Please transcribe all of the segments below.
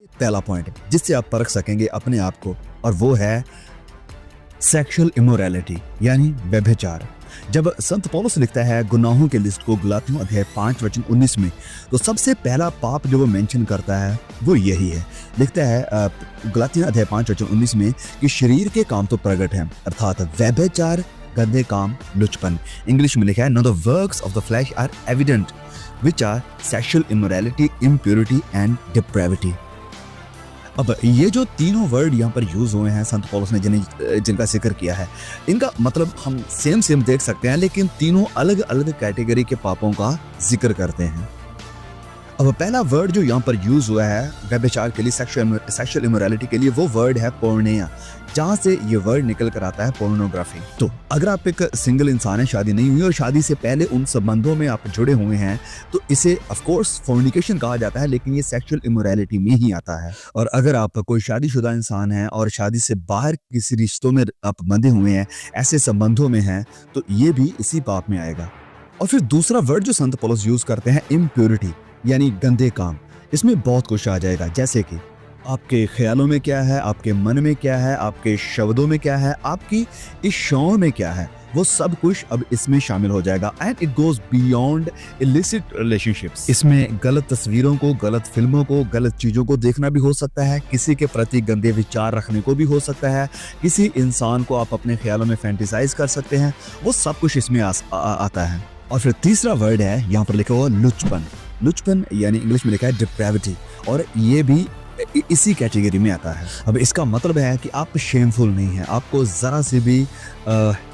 पहला पॉइंट जिससे आप परख सकेंगे अपने आप को, और वो है सेक्सुअल इमोरैलिटी यानी व्यभिचार। जब संत पौलुस लिखता है गुनाहों की लिस्ट को गलातियों अध्याय 5 वचन 19 में, तो सबसे पहला पाप जो वो मेंशन करता है वो यही है। लिखता है गलातियों अध्याय 5 वचन 19 में कि शरीर के काम तो प्रकट हैं, अर्थात व्यभिचार, गंदे काम, लुचपन। इंग्लिश में लिखा है no the works of the flesh are evident which are sexual immorality, impurity and depravity. अब ये जो तीनों वर्ड यहाँ पर यूज हुए हैं संत पौलुस ने जिनका जिक्र किया है, इनका मतलब हम सेम देख सकते हैं, लेकिन तीनों अलग अलग कैटेगरी के पापों का जिक्र करते हैं। अब पहला वर्ड जो यहाँ पर यूज हुआ है व्यभिचार के लिए, सेक्सुअल इमोरैलिटी के लिए, वो वर्ड है पोर्निया, जहाँ से ये वर्ड निकल कर आता है पोर्नोग्राफी। तो अगर आप एक सिंगल इंसान है, शादी नहीं हुई और शादी से पहले उन संबंधों में आप जुड़े हुए हैं, तो इसे ऑफ कोर्स फोर्निकेशन कहा जाता है, लेकिन ये सेक्सुअल इमोरैलिटी में ही आता है। और अगर आप कोई शादीशुदा इंसान है और शादी से बाहर किसी रिश्तों में आप बंधे हुए हैं, ऐसे संबंधों में हैं, तो ये भी इसी पाप में आएगा। और फिर दूसरा वर्ड जो संत पौलुस यूज करते हैं इम्प्योरिटी यानी गंदे काम। इसमें बहुत कुछ आ जाएगा, जैसे कि आपके ख्यालों में क्या है, आपके मन में क्या है, आपके शब्दों में क्या है, आपकी इच्छाओं में क्या है, वो सब कुछ अब इसमें शामिल हो जाएगा। And it goes beyond illicit relationships. इसमें गलत तस्वीरों को, गलत फिल्मों को, गलत चीजों को देखना भी हो सकता है, किसी के प्रति गंदे विचार रखने को भी हो सकता है, किसी इंसान को आप अपने ख्यालों में फैंटिसाइज कर सकते हैं, वो सब कुछ इसमें आता है। और फिर तीसरा वर्ड है यहाँ पर लिखा हुआ लुचपन। लुचपन यानी इंग्लिश में लिखा है डिप्रेविटी, और ये भी इसी कैटेगरी में आता है। अब इसका मतलब है कि आप शेमफुल नहीं है, आपको जरा से भी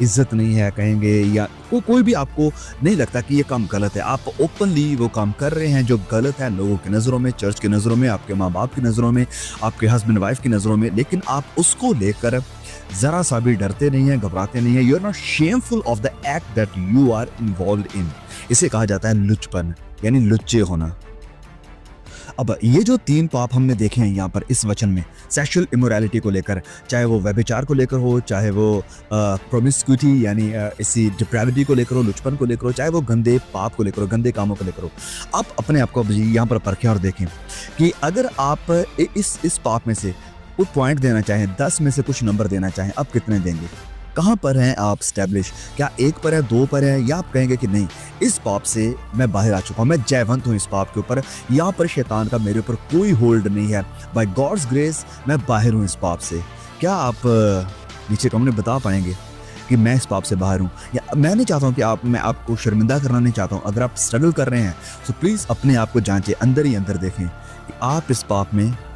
इज्जत नहीं है कहेंगे, या कोई भी आपको नहीं लगता कि ये काम गलत है, आप ओपनली वो काम कर रहे हैं जो गलत है लोगों की नज़रों में, चर्च की नज़रों में, आपके माँ बाप की नज़रों में, आपके हस्बैंड वाइफ की नज़रों में, लेकिन आप उसको लेकर जरा सा भी डरते नहीं है, घबराते नहीं है। You are not shameful of the act that you are involved in. इसे कहा जाता है लुचपन यानी लुच्चे होना। अब ये जो तीन पाप हमने देखे हैं यहाँ पर इस वचन में सेक्सुअल इमोरैलिटी को लेकर, चाहे वो व्यभिचार को लेकर हो, चाहे वो प्रोमिस्क्यूटी यानी इसी डिप्रेविटी को लेकर हो, लुचपन को लेकर हो, चाहे वो गंदे पाप को लेकर हो, गंदे कामों को लेकर हो, आप अपने आप को यहाँ पर परखें और देखें कि अगर आप इस पाप में से कुछ पॉइंट देना चाहें, 10 में से कुछ नंबर देना चाहें, आप कितने देंगे? कहाँ पर हैं आप स्टैब्लिश? क्या 1 पर है, 2 पर है, या आप कहेंगे कि नहीं इस पाप से मैं बाहर आ चुका हूँ, मैं जयवंत हूँ इस पाप के ऊपर, यहाँ पर शैतान का मेरे ऊपर कोई होल्ड नहीं है, बाय गॉड्स ग्रेस मैं बाहर हूँ इस पाप से? क्या आप नीचे कमेंट में बता पाएंगे कि मैं इस पाप से बाहर हूँ? या मैं नहीं चाहता हूँ कि मैं आपको शर्मिंदा करना नहीं चाहता हूँ। अगर आप स्ट्रगल कर रहे हैं तो प्लीज़ अपने आप को जांचें, अंदर ही अंदर देखें कि आप इस पाप में